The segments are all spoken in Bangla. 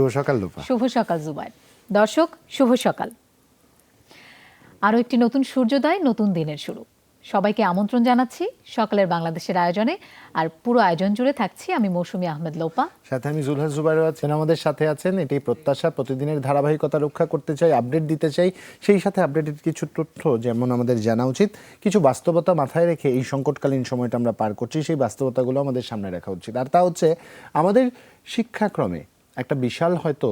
শুভ সকাল লোপা। শুভ সকাল জুবাইর। দর্শক শুভ সকাল। আরও একটি নতুন সূর্যোদয়, নতুন দিনের শুরু। সবাইকে আমন্ত্রণ জানাচ্ছি সকালের বাংলাদেশের আয়োজনে। আর পুরো আয়োজন জুড়ে থাকছি আমি মৌসুমী আহমেদ লোপা, সাথে আমি জুলহাস জুবাইরও আছেন, আমাদের সাথে আছেন। এটাই প্রত্যাশা, প্রতিদিনের ধারাবাহিকতা রক্ষা করতে চাই, আপডেট দিতে চাই। সেই সাথে আপডেটেড কিছু তথ্য যেমন আমাদের জানা উচিত, কিছু বাস্তবতা মাথায় রেখে এই সংকটকালীন সময়টা আমরা পার করছি, সেই বাস্তবতাগুলো আমাদের সামনে রাখা উচিত। আর তা হচ্ছে আমাদের শিক্ষাক্রমে একটা বিশাল হয়তো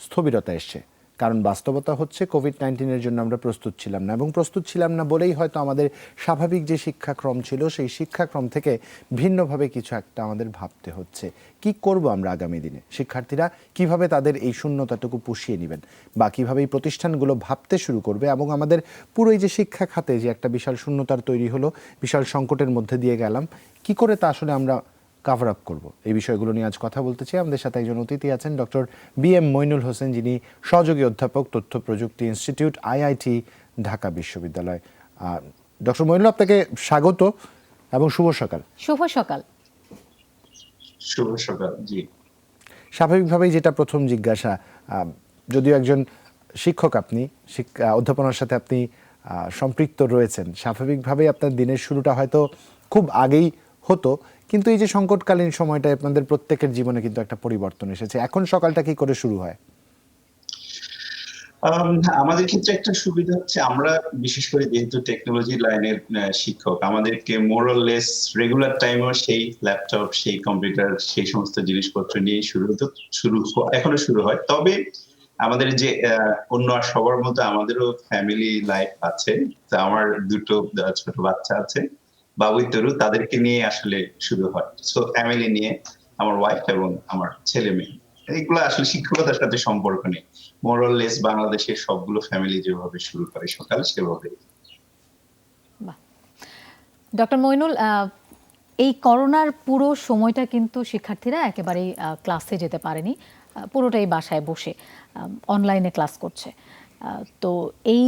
স্থবিরতা এসছে। কারণ বাস্তবতা হচ্ছে কোভিড-19-এর জন্য আমরা প্রস্তুত ছিলাম না, এবং প্রস্তুত ছিলাম না বলেই হয়তো আমাদের স্বাভাবিক যে শিক্ষাক্রম ছিল সেই শিক্ষাক্রম থেকে ভিন্নভাবে কিছু একটা আমাদের ভাবতে হচ্ছে। কি করব আমরা আগামী দিনে? শিক্ষার্থীরা কিভাবে তাদের এই শূন্যতাটুকু পুষিয়ে নেবেন, বা কীভাবে এই প্রতিষ্ঠানগুলো ভাবতে শুরু করবে, এবং আমাদের পুরো এই যে শিক্ষা খাতে যে একটা বিশাল শূন্যতার তৈরি হলো, বিশাল সংকটের মধ্যে দিয়ে গেলাম, কি করে তা আসলে আমরা কাভার আপ করবো, এই বিষয়গুলো নিয়ে আজ কথা বলতে চাই। আমাদের সাথে একজন অতিথি আছেন, ডক্টর বি.এম. মইনুল হোসেন, যিনি সহযোগী অধ্যাপক, তথ্য প্রযুক্তি ইনস্টিটিউট, আইআইটি ঢাকা বিশ্ববিদ্যালয়। ডক্টর মইনুল, আপনাকে স্বাগত এবং শুভ সকাল। শুভ সকাল। শুভ সকাল। জি, স্বাভাবিকভাবেই যেটা প্রথম জিজ্ঞাসা, যদিও একজন শিক্ষক, আপনি অধ্যাপনার সাথে আপনি সম্পৃক্ত রয়েছেন, স্বাভাবিকভাবেই আপনার দিনের শুরুটা হয়তো খুব আগেই হতো, কিন্তু এই যে সংকটকালীন সময়টায় আপনাদের প্রত্যেকের জীবনে কিন্তু একটা পরিবর্তন এসেছে। এখন সকালটা কি করে শুরু হয়? আমাদের ক্ষেত্রে একটা সুবিধা হচ্ছে, আমরা বিশেষ করে যেহেতু টেকনোলজি লাইনের শিক্ষক, আমাদেরকে মোরলেস রেগুলার টাইমেও সেই ল্যাপটপ, সেই কম্পিউটার, সেই সমস্ত জিনিসপত্র নিয়ে এখনো শুরু হয়। তবে আমাদের যে অন্য সবার মতো আমাদেরও ফ্যামিলি লাইফ আছে। তো আমার দুটো ছোট বাচ্চা আছে, বাবুই তরু, তাদেরকে নিয়ে আসলে শুরু হয়। সো ফ্যামিলি নিয়ে, আমার ওয়াইফ এবং আমার ছেলে মেয়ে, এগুলো আসলে শিক্ষকতার সাথে সম্পর্ক নেই। মোরলেস বাংলাদেশের সবগুলো ফ্যামিলি যেভাবে শুরু করে সকাল, সেভাবে। ডক্টর মইনুল, এই করোনার পুরো সময়টা কিন্তু শিক্ষার্থীরা একেবারেই ক্লাসে যেতে পারেনি, পুরোটাই বাসায় বসে অনলাইনে ক্লাস করছে। তো এই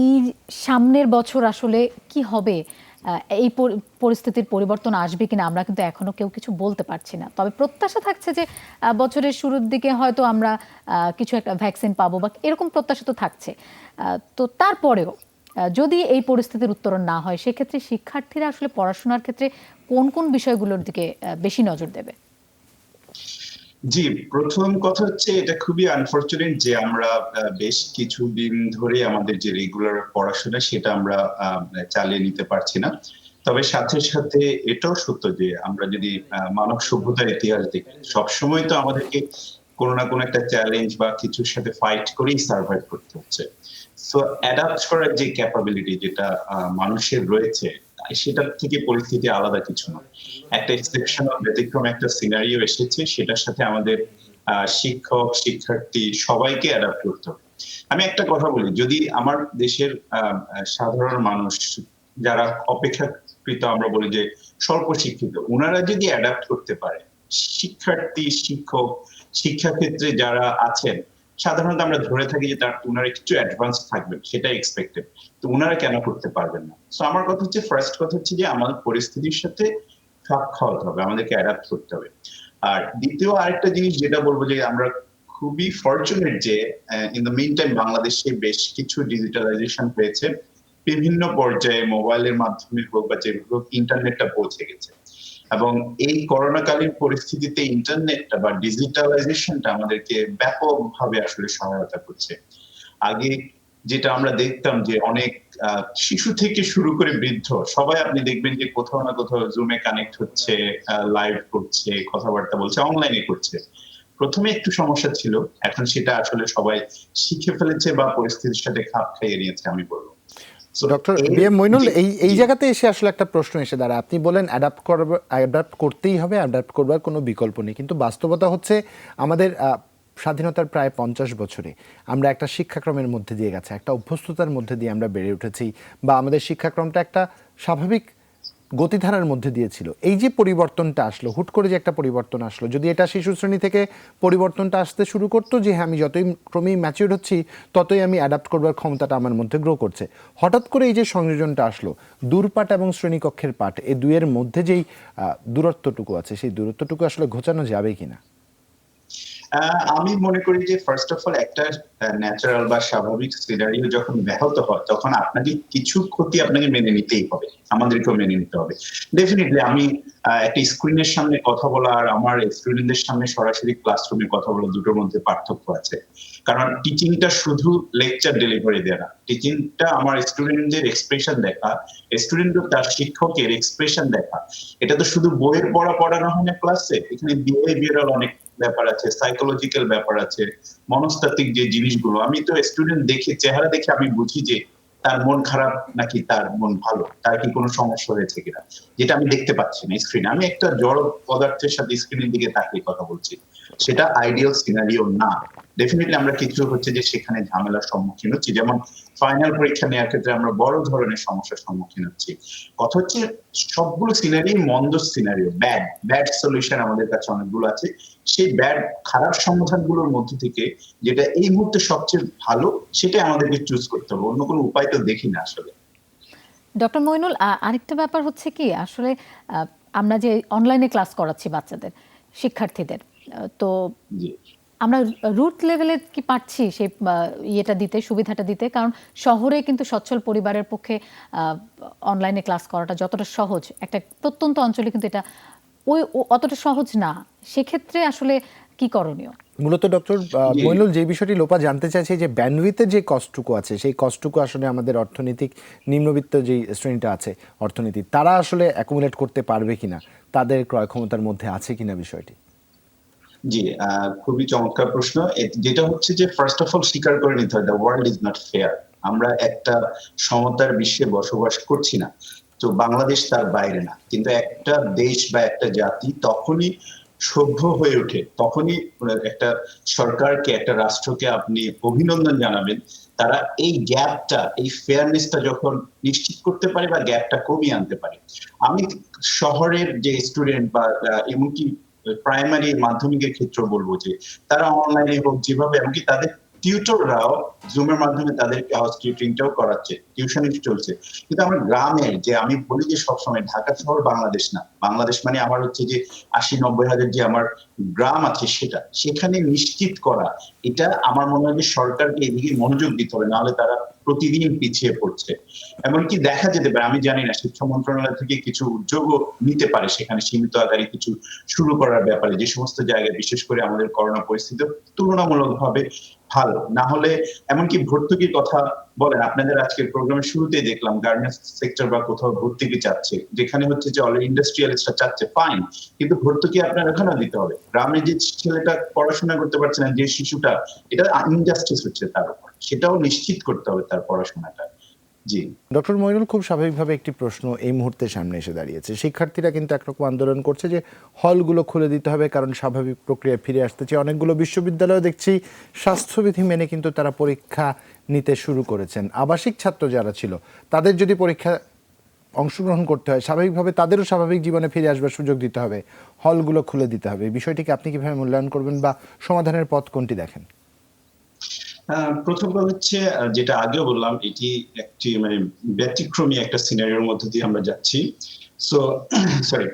সামনের বছর আসলে কি হবে, এই পরিস্থিতির পরিবর্তন আসবে কিনা আমরা কিন্তু এখনো কেউ কিছু বলতে পারছি না। তবে প্রত্যাশা থাকছে যে বছরের শুরুর দিকে হয়তো আমরা কিছু একটা ভ্যাকসিন পাবো, বা এরকম প্রত্যাশা তো থাকছে। তো তারপরেও যদি এই পরিস্থিতির উত্তরণ না হয়, সেক্ষেত্রে শিক্ষার্থীরা আসলে পড়াশোনার ক্ষেত্রে কোন কোন বিষয়গুলোর দিকে বেশি নজর দেবে? জি, প্রথম কথা হচ্ছে, এটা খুবই আনফরচুনেট যে আমরা বেশ কিছুদিন ধরে আমাদের যে রেগুলার পড়াশোনা সেটা আমরা চালিয়ে নিতে পারছি না। তবে সাথে সাথে এটাও সত্য যে আমরা যদি মানব সভ্যতার ইতিহাস দেখি, সবসময় তো আমাদেরকে কোনো না কোনো একটা চ্যালেঞ্জ বা কিছুর সাথে ফাইট করেই সার্ভাইভ করতে হচ্ছে। সো অ্যাডাপ্ট করার যে ক্যাপাবিলিটি যেটা মানুষের রয়েছে, সেটার থেকে পরিস্থিতি আলাদা কিছু না। একটা এক্সেপশনাল ব্যতিক্রম একটা সিনারিও এসেছে, সেটার সাথে আমাদের শিক্ষক, শিক্ষার্থী সবাইকে অ্যাডাপ্ট করতে হবে। আমি একটা কথা বলি, যদি আমার দেশের সাধারণ মানুষ যারা অপেক্ষাকৃত আমরা বলি যে স্বল্প শিক্ষিত, ওনারা যদি অ্যাডাপ্ট করতে পারে, শিক্ষার্থী, শিক্ষক, শিক্ষাক্ষেত্রে যারা আছেন, সাধারণত আমরা ধরে থাকি যে ওনারা একটু অ্যাডভান্স থাকবেন, সেটা এক্সপেক্টেড। তো ওনারা কেন করতে পারবেন না? সো আমার কথা হচ্ছে, ফার্স্ট কথা হচ্ছে যে আমাদের পরিস্থিতির সাথে খাপ খাওয়াতে হবে, আমাদেরকে অ্যাডাপ্ট করতে হবে। আর দ্বিতীয় আরেকটা জিনিস যেটা বলবো, যে আমরা খুবই ফরচুনেট যে ইন দ্য মিন টাইম বাংলাদেশে বেশ কিছু ডিজিটালাইজেশন হয়েছে, বিভিন্ন পর্যায়ে মোবাইলের মাধ্যমে হোক বা যেভাবে হোক ইন্টারনেটটা পৌঁছে গেছে। এবং এই করোনাকালীন পরিস্থিতিতে ইন্টারনেটটা বা ডিজিটালাইজেশনটা আমাদেরকে ব্যাপকভাবে আসলে সহায়তা করছে। আগে যেটা আমরা দেখতাম যে অনেক শিশু থেকে শুরু করে বৃদ্ধ সবাই আপনি দেখবেন যে কোথাও না কোথাও জুমে কানেক্ট হচ্ছে, লাইভ করছে, কথাবার্তা বলছে, অনলাইনে করছে। প্রথমে একটু সমস্যা ছিল, এখন সেটা আসলে সবাই শিখে ফেলেছে বা পরিস্থিতির সাথে খাপ খাইয়ে নিয়েছে, আমি বলবো। Doctor BM. মইনুল, এই জায়গাতে এসে আসলে একটা প্রশ্ন এসে দাঁড়ায়। আপনি বলেন অ্যাডাপ্ট করতেই হবে, অ্যাডাপ্ট করবার কোনো বিকল্প নেই, কিন্তু বাস্তবতা হচ্ছে আমাদের স্বাধীনতার প্রায় 50 বছরে আমরা একটা শিক্ষাক্রমের মধ্যে দিয়ে গেছে, একটা অভ্যস্ততার মধ্যে দিয়ে আমরা বেড়ে উঠেছি, বা আমাদের শিক্ষাক্রমটা একটা স্বাভাবিক গতিধারার মধ্যে দিয়েছিল। এই যে পরিবর্তনটা আসলো, হুট করে যে একটা পরিবর্তন আসলো, যদি এটা শিশু শ্রেণী থেকে পরিবর্তনটা আসতে শুরু করতো যে হ্যাঁ, আমি যতই ক্রমেই ম্যাচিউর হচ্ছি ততই আমি অ্যাডাপ্ট করবার ক্ষমতাটা আমার মধ্যে গ্রো করছে, হঠাৎ করে এই যে সংযোজনটা আসলো, দূরপাঠ এবং শ্রেণীকক্ষের পাঠ, এই দুয়ের মধ্যে যেই দূরত্বটুকু আছে, সেই দূরত্বটুকু আসলে ঘোচানো যাবে কিনা? আমি মনে করি যে ফার্স্ট অফ অল একটা ন্যাচারাল বা স্বাভাবিক সিনারিও যখন ব্যাহত হয় তখন আপনাকে কিছু ক্ষতি আপনাকে মেনে নিতেই হবে, আমাদেরকেও মেনে নিতে হবে। ডেফিনেটলি আমি একটা স্ক্রিনের সামনে কথা বলা আর আমার স্টুডেন্টদের সামনে সরাসরি ক্লাসরুমে কথা বলা দুটোর মধ্যে পার্থক্য আছে। কারণ টিচিংটা শুধু লেকচার ডেলিভারি দেয়া না, টিচিংটা আমার স্টুডেন্টদের এক্সপ্রেশন দেখা, স্টুডেন্ট তার শিক্ষকের এক্সপ্রেশন দেখা। এটা তো শুধু বইয়ের পড়ানো হয় না ক্লাসে, এখানে বিহেভিয়ারাল অনেক ব্যাপার আছে, সাইকোলজিক্যাল ব্যাপার আছে, মনস্তাত্ত্বিক যে জিনিসগুলো। আমি তো স্টুডেন্ট দেখে, চেহারা দেখে আমি বুঝি যে তার মন খারাপ নাকি তার মন ভালো, তার কি কোনো সমস্যা হয়েছে কিনা, যেটা আমি দেখতে পাচ্ছি না স্ক্রিনে। আমি একটা জড় পদার্থের সাথে স্ক্রিনের দিকে তাকিয়ে কথা বলছি, সেটা আইডিয়াল সিনারিও না। ডেফিনেটলি আমরা কিছু হচ্ছে যে সেখানে ঝামেলার সম্মুখীন হচ্ছি, যেমন ফাইনাল পরীক্ষা নেওয়ার ক্ষেত্রে আমরা বড় ধরনের সমস্যার সম্মুখীন হচ্ছি। কথা হচ্ছে সবগুলো সিনারি মন্দ সিনারিও, ব্যাড সলিউশন আমাদের কাছে অনেকগুলো আছে। সেই খারাপ সমাধানগুলোর মধ্যে থেকে যেটা এই মুহূর্তে সবচেয়ে ভালো সেটাই আমাদেরকে চুজ করতে হবে, অন্য কোনো উপায় তো দেখি না আসলে। ডক্টর মইনুল, আরেকটা ব্যাপার হচ্ছে কি আসলে আমরা যে অনলাইনে ক্লাস করাচ্ছি বাচ্চাদের, শিক্ষার্থীদের, তো জি আমরা রুট লেভেলে কি পাচ্ছি সেই ইয়েটা দিতে, সুবিধাটা দিতে? কারণ শহরে কিন্তু সচ্ছল পরিবারের পক্ষে অনলাইনে ক্লাস করাটা যতটা সহজ, একটা প্রত্যন্ত অঞ্চলে কিন্তু এটা অতটা সহজ না। সেক্ষেত্রে আসলে কি করণীয়? মূলত ডক্টর জি মইনুল যে বিষয়টি লোপা জানতে চাইছে যে ব্যান্ডউইথের যে কস্টটুকু আছে সেই কস্টটুকু আসলে আমাদের অর্থনৈতিক নিম্নবিত্ত যে শ্রেণীটা আছে অর্থনীতি, তারা আসলে অ্যাকুমুলেট করতে পারবে কিনা, তাদের ক্রয় ক্ষমতার মধ্যে আছে কিনা বিষয়টি। জি খুবই চমৎকার প্রশ্ন। যেটা হচ্ছে যে ফার্স্ট অফ অল স্বীকার করে নিতে হয় the world is not fair. আমরা একটা সমতার বিশ্বে বসবাস করছি না, তো বাংলাদেশ তার বাইরে না। কিন্তু একটা দেশ বা একটা জাতি তখনই সভ্য হয়ে ওঠে, তখনই একটা সরকারকে, একটা রাষ্ট্রকে আপনি অভিনন্দন জানাবেন তারা এই গ্যাপটা, এই ফেয়ারনেসটা যখন নিশ্চিত করতে পারে বা গ্যাপটা কমিয়ে আনতে পারে। আমি শহরের যে স্টুডেন্ট বা এমনকি প্রাইমারি মাধ্যমিকের ক্ষেত্রে বলবো যে তারা অনলাইনে হোক যেভাবে, এমনকি তাদের টিউটররাও জুমের মাধ্যমে তাদেরকে হাউস টিউটরিংটাও করাচ্ছে, টিউশনই চলছে। কিন্তু আমার গ্রামে, যে আমি বলি যে সবসময় ঢাকা শহর বাংলাদেশ না, বাংলাদেশ মানে আমার হচ্ছে যে ৮০-৯০ হাজার যে আমার গ্রাম আছে সেটা, সেখানে নিশ্চিত করা, এটা আমার মনে হয় যে সরকারকে এদিকে মনোযোগ দিতে হবে, নাহলে তারা প্রতিদিন পিছিয়ে পড়ছে। এমনকি দেখা যেতে পারে, আমি জানি না, শিক্ষা মন্ত্রণালয় থেকে কিছু উদ্যোগও নিতে পারে সেখানে সীমিত আকারে কিছু শুরু করার ব্যাপারে, যে সমস্ত জায়গায় বিশেষ করে আমাদের করোনা পরিস্থিতি তুলনামূলকভাবে ভালো না হলে। এমনকি ভর্তুকির কথা বলেন, আপনাদের আজকের প্রোগ্রামের শুরুতেই দেখলাম গার্মেন্টস সেক্টর বা কোথাও ভর্তুকি চাচ্ছে, যেখানে হচ্ছে যে অলরেডি ইন্ডাস্ট্রিয়ালিস্টরা চাচ্ছে, ফাইন, কিন্তু ভর্তুকি আপনার ওখানেও দিতে হবে। গ্রামে যে ছেলেটা পড়াশোনা করতে পারছে না, যে শিশুটা, এটা ইনজাস্টিস হচ্ছে তার উপর, সেটাও নিশ্চিত করতে হবে তার পড়াশোনাটা। জি ডক্টর মইনুল, খুব স্বাভাবিকভাবে একটি প্রশ্ন এই মুহূর্তে সামনে এসে দাঁড়িয়েছে। শিক্ষার্থীরা কিন্তু একরকম আন্দোলন করছে যে হলগুলো খুলে দিতে হবে, কারণ স্বাভাবিক প্রক্রিয়ায় ফিরে আসতে চাই। অনেকগুলো বিশ্ববিদ্যালয় দেখছি স্বাস্থ্যবিধি মেনে কিন্তু তারা পরীক্ষা নিতে শুরু করেছেন। আবাসিক ছাত্র যারা ছিল তাদের যদি পরীক্ষা অংশগ্রহণ করতে হয়, স্বাভাবিকভাবে তাদেরও স্বাভাবিক জীবনে ফিরে আসবার সুযোগ দিতে হবে, হলগুলো খুলে দিতে হবে। এই বিষয়টিকে আপনি কিভাবে মূল্যায়ন করবেন বা সমাধানের পথ কোনটি দেখেন? প্রথম কথা হচ্ছে যেটা আগেও বললাম, এটি একটি মানে ব্যতিক্রমী একটা সিনারিওর মধ্যে দিয়ে আমরা যাচ্ছি। সো সরি,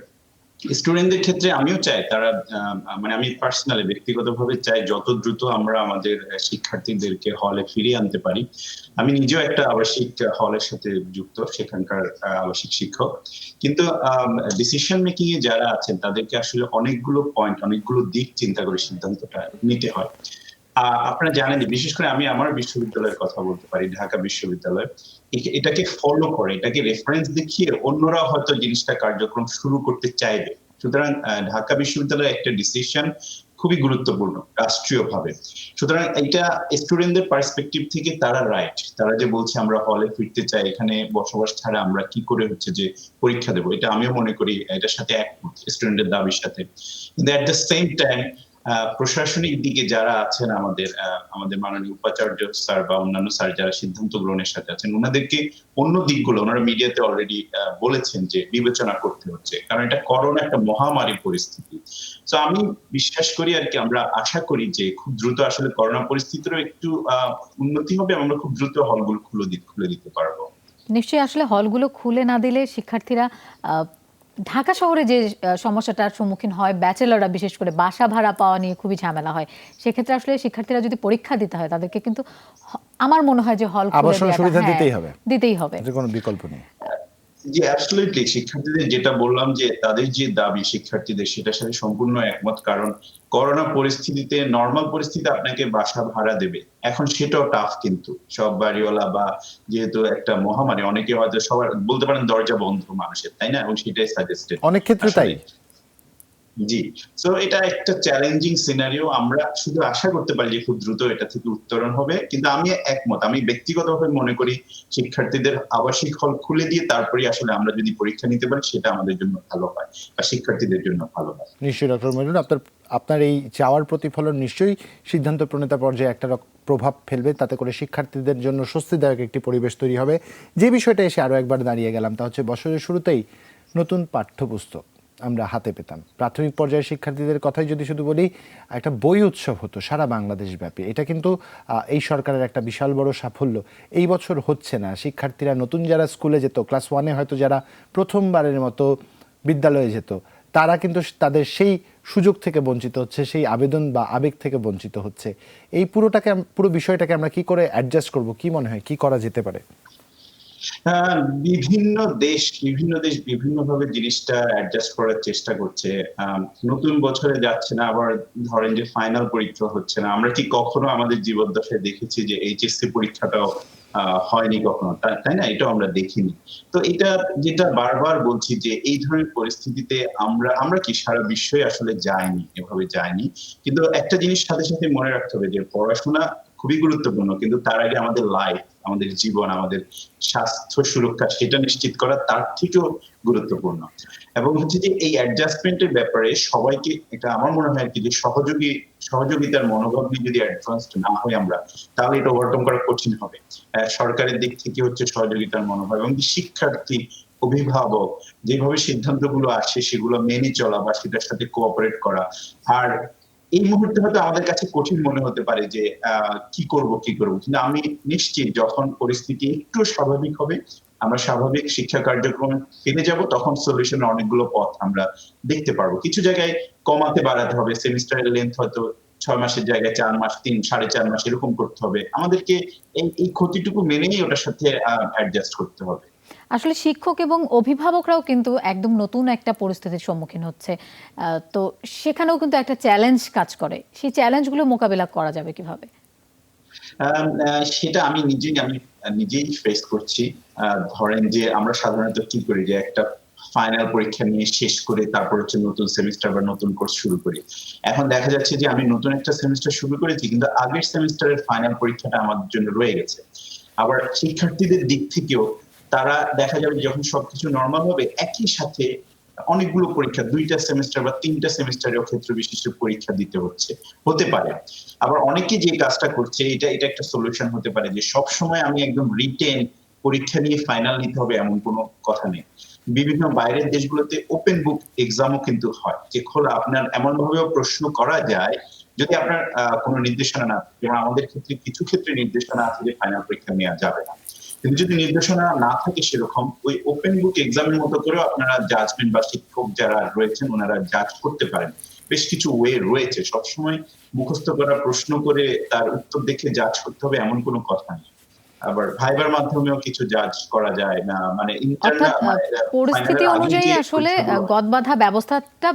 স্টুডেন্টদের ক্ষেত্রে আমিও চাই তারা, মানে আমি পার্সোনালি ব্যক্তিগতভাবে চাই যত দ্রুত আমরা আমাদের শিক্ষার্থীদেরকে হলে ফিরিয়ে আনতে পারি। আমি নিজেও একটা আবাসিক হলের সাথে যুক্ত, সেখানকার আবাসিক শিক্ষক। কিন্তু ডিসিশন মেকিং এ যারা আছেন তাদেরকে আসলে অনেকগুলো পয়েন্ট, অনেকগুলো দিক চিন্তা করে সিদ্ধান্তটা নিতে হয়। আপনারা জানেন যে বিশেষ করে আমি আমার বিশ্ববিদ্যালয়ের কথা বলতে পারি, ঢাকা বিশ্ববিদ্যালয় এটাকে ফলো করে, এটাকে রেফারেন্স দেখিয়ে অন্যরা হয়তো জিনিসটা কার্যক্রম শুরু করতে চাইবে। সুতরাং ঢাকা বিশ্ববিদ্যালয়ের একটা ডিসিশন খুবই গুরুত্বপূর্ণ রাষ্ট্রীয়ভাবে। সুতরাং এটা স্টুডেন্টদের পার্সপেক্টিভ থেকে তারা রাইট, তারা যে বলছে আমরা হলে ফিরতে চাই, এখানে বসবাস ছাড়া আমরা কি করে হচ্ছে যে পরীক্ষা দেবো, এটা আমিও মনে করি এটার সাথে একমত, স্টুডেন্টের দাবির সাথে। কিন্তু এট দ্য সেম টাইম প্রশাসনিক দিকে যারা আছেন, আমাদের মাননীয় উপাচার্য স্যার বা অন্যান্য স্যার যারা সিদ্ধান্ত গ্রহণের সাথে আছেন, ওনাদেরকে অন্য দিকগুলো ওনারা মিডিয়াতে অলরেডি বলেছেন যে বিবেচনা করতে হচ্ছে, কারণ এটা করোনা একটা মহামারী পরিস্থিতি। তো আমি বিশ্বাস করি আর কি, আমরা আশা করি যে খুব দ্রুত আসলে করোনা পরিস্থিতিরও একটু উন্নতি হবে, আমরা খুব দ্রুত হলগুলো খুলে দিতে পারবো। নিশ্চয়ই আসলে হলগুলো খুলে না দিলে শিক্ষার্থীরা ঢাকা শহরে যে সমস্যাটার সম্মুখীন হয় ব্যাচেলররা, বিশেষ করে বাসা ভাড়া পাওয়া নিয়ে খুবই ঝামেলা হয়, সেক্ষেত্রে আসলে শিক্ষার্থীরা যদি পরীক্ষা দিতে হয় তাদেরকে কিন্তু আমার মনে হয় যে হল আবাসন সুবিধা দিতেই হবে, দিতেই হবে, এর কোনো বিকল্প নেই। জি অ্যাবসলিউটলি, শিক্ষার্থীদের যেটা বললাম যে তাদের যে দাবি শিক্ষার্থীদের, সেটার সাথে সম্পূর্ণ একমত। কারণ করোনা পরিস্থিতিতে, নর্মাল পরিস্থিতিতে আপনাকে বাসা ভাড়া দেবে, এখন সেটাও টাফ। কিন্তু সব বাড়িওয়ালা বা যেহেতু একটা মহামারী, অনেকে হয়তো সবার বলতে পারেন দরজা বন্ধ মানুষের, তাই না? এবং সেটাই সাজেস্টেড অনেক ক্ষেত্রে তাই। জি, সো এটা একটা চ্যালেঞ্জিং সিনারিও। আমরা শুধু আশা করতে পারি যে খুব দ্রুত এটা থেকে উত্তরণ হবে। কিন্তু আমি একমত, আমি ব্যক্তিগতভাবে মনে করি শিক্ষার্থীদের আবাসিক হল খুলে দিয়ে তারপরে আসলে আমরা যদি পরীক্ষা নিতে পারি, সেটা আমাদের জন্য ভালো হয় বা শিক্ষার্থীদের জন্য ভালো হয়। নিশ্চয়ই ডক্টর মইনুল, আপনার এই চাওয়ার প্রতিফলন নিশ্চয়ই সিদ্ধান্ত প্রণেতা পর্যায়ে একটা প্রভাব ফেলবে, তাতে করে শিক্ষার্থীদের জন্য স্বস্তিদায়ক একটি পরিবেশ তৈরি হবে। যে বিষয়টা এসে আরও একবার দাঁড়িয়ে গেলাম তা হচ্ছে বছরের শুরুতেই নতুন পাঠ্যপুস্তক আমরা হাতে পেতাম। প্রাথমিক পর্যায়ের শিক্ষার্থীদের কথাই যদি শুধু বলি, একটা বই উৎসব হতো সারা বাংলাদেশ ব্যাপী। এটা কিন্তু এই সরকারের একটা বিশাল বড় সাফল্য। এই বছর হচ্ছে না। শিক্ষার্থীরা নতুন যারা স্কুলে যেত, ক্লাস 1-এ হয়তো যারা প্রথমবারের মতো বিদ্যালয়ে যেত, তারা কিন্তু তাদের সেই সুযোগ থেকে বঞ্চিত হচ্ছে, সেই আবেদন বা আবেগ থেকে বঞ্চিত হচ্ছে। এই পুরো বিষয়টাকে আমরা কি করে অ্যাডজাস্ট করব, কি মনে হয় কি করা যেতে পারে? বিভিন্ন দেশ বিভিন্নভাবে জিনিসটা অ্যাডজাস্ট করার চেষ্টা করছে। নতুন বছরে যাচ্ছে না, আবার ধরেন যে ফাইনাল পরীক্ষা হচ্ছে না। আমরা কি কখনো আমাদের জীবদ্দশায় দেখেছি যে এইচএসসি পরীক্ষাটাও হয়নি কখনো, তাই না? এটাও আমরা দেখিনি। তো এটা যেটা বারবার বলছি যে এই ধরনের পরিস্থিতিতে আমরা কি সারা বিশ্বই আসলে যায়নি, এভাবে যায়নি। কিন্তু একটা জিনিস সাথে সাথে মনে রাখতে হবে যে পড়াশোনা খুবই গুরুত্বপূর্ণ, কিন্তু তার আগে আমাদের লাইফ, আমাদের জীবন, আমাদের স্বাস্থ্য সুরক্ষা, সেটা নিশ্চিত করা তার থেকেও গুরুত্বপূর্ণ। এবং হচ্ছে যে এই অ্যাডজাস্টমেন্টের ব্যাপারে সবাইকে, এটা আমার মনে হয় কি যে সহযোগিতার মনোভাব নিয়ে যদি অ্যাডভান্সড না হই আমরা, তাহলে এটা ওভারকাম করা কঠিন হবে। সরকারের দিক থেকে হচ্ছে সহযোগিতার মনোভাব, এবং শিক্ষার্থী, অভিভাবক যেভাবে সিদ্ধান্তগুলো আসে সেগুলো মেনে চলা বা সেটার সাথে কোঅপারেট করা। আর এই মুহূর্তে হয়তো আমাদের কাছে কঠিন মনে হতে পারে যে কি করব, কিন্তু আমি নিশ্চিত যখন পরিস্থিতি একটু স্বাভাবিক হবে, আমরা স্বাভাবিক শিক্ষা কার্যক্রমে ফিরে যাব, তখন সলিউশনের অনেকগুলো পথ আমরা দেখতে পারবো। কিছু জায়গায় কমাতে বাড়াতে হবে, সেমিস্টারের লেন্থ হয়তো 6 মাসের জায়গায় 4 মাস, 3-4.5 মাস এরকম করতে হবে। আমাদেরকে এই ক্ষতিটুকু মেনেই ওটার সাথে অ্যাডজাস্ট করতে হবে। আসলে শিক্ষক এবং অভিভাবকরাও কিন্তু একদম নতুন একটা পরিস্থিতির সম্মুখীন হচ্ছে, তো সেখানেও কিন্তু একটা চ্যালেঞ্জ কাজ করে। সেই চ্যালেঞ্জগুলো মোকাবিলা করা যাবে কিভাবে? সেটা আমি নিজেই ফেস করছি। ধরেন যে আমরা সাধারণত কি করি যে একটা ফাইনাল পরীক্ষা নিয়ে শেষ করে তারপর হচ্ছে নতুন সেমিস্টার বা নতুন কোর্স শুরু করি। এখন দেখা যাচ্ছে যে আমি নতুন একটা সেমিস্টার শুরু করেছি, কিন্তু আগের সেমিস্টারের ফাইনাল পরীক্ষাটা আমার জন্য রয়ে গেছে। আবার শিক্ষার্থীদের দিক থেকেও তারা দেখা যাবে যখন সবকিছু নরমাল হবে, একই সাথে অনেকগুলো পরীক্ষা, 2টা সেমিস্টার বা 3টা সেমিস্টারেও ক্ষেত্র বিশিষ্ট পরীক্ষা দিতে হতে পারে। আবার অনেকে যে কাজটা করছে, এটা একটা সলিউশন হতে পারে যে সবসময় আমি একদম রিটেন পরীক্ষা নিয়ে ফাইনাল নিতে হবে এমন কোনো কথা নেই। বিভিন্ন বাইরের দেশগুলোতে ওপেন বুক এক্সামও কিন্তু হয়, যে খোলা, আপনার এমন ভাবেও প্রশ্ন করা যায় যদি আপনার কোনো নির্দেশনা না থাকে। যেমন আমাদের ক্ষেত্রে কিছু ক্ষেত্রে নির্দেশনা আছে যে ফাইনাল পরীক্ষা নেওয়া যাবে না, কিন্তু যদি নির্দেশনা না থাকে সেরকম, ওই ওপেন বুক এক্সামের মতো করেও আপনারা জাজমেন্ট বা শিক্ষক যারা রয়েছেন ওনারা জাজ করতে পারেন। বেশ কিছু ওয়ে রয়েছে, সবসময় মুখস্থ করা, প্রশ্ন করে তার উত্তর দেখে জাজ করতে হবে এমন কোনো কথা নেই। আবার ভাইবার মাধ্যমেও কিছু জাজ করা যায় না, মানে অর্থাৎ পরিস্থিতি অনুযায়ী আসলে গদবাঁধা ব্যবস্থাটা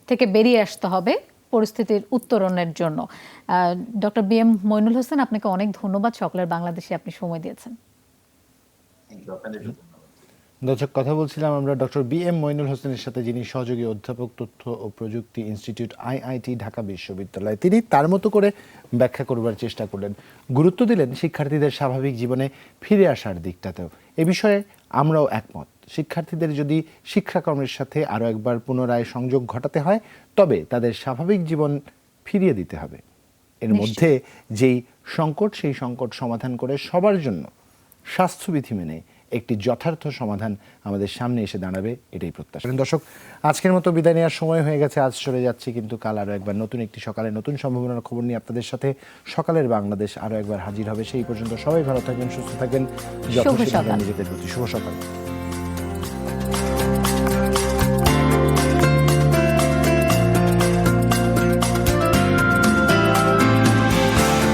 থেকে বেরিয়ে আসতে হবে পরিস্থিতির উত্তরণের জন্য। Doctor B M Moinul Hossain, আপনাকে অনেক ধন্যবাদ। সকলের বাংলাদেশে আপনি সময় দিয়েছেন। দর্শক, কথা বলছিলাম আমরা ডক্টর বি এম মইনুল হোসেনের সাথে, যিনি সহযোগী অধ্যাপক, তথ্য ও প্রযুক্তি ইনস্টিটিউট, আইআইটি ঢাকা বিশ্ববিদ্যালয়। তিনি তার মতো করে ব্যাখ্যা করবার চেষ্টা করলেন, গুরুত্ব দিলেন শিক্ষার্থীদের স্বাভাবিক জীবনে ফিরে আসার দিকটাতেও। এ বিষয়ে আমরাও একমত। শিক্ষার্থীদের যদি শিক্ষাক্রমের সাথে আরও একবার পুনরায় সংযোগ ঘটাতে হয়, তবে তাদের স্বাভাবিক জীবন ফিরিয়ে দিতে হবে। এর মধ্যে যেই সংকট, সেই সংকট সমাধান করে সবার জন্য স্বাস্থ্যবিধি মেনে একটি যথার্থ সমাধান আমাদের সামনে এসে দাঁড়াবে, এটাই প্রত্যাশা। দর্শক, আজকের মতো বিদায় নেওয়ার সময় হয়ে গেছে। আজ চলে যাচ্ছি, কিন্তু কাল আরও একবার নতুন একটি সকালে নতুন সম্ভাবনার খবর নিয়ে আপনাদের সাথে সকালের বাংলাদেশ আরও একবার হাজির হবে। সেই পর্যন্ত সবাই ভালো থাকবেন, সুস্থ থাকবেন, যথেষ্ট নিজেদের প্রতি। শুভ সকাল।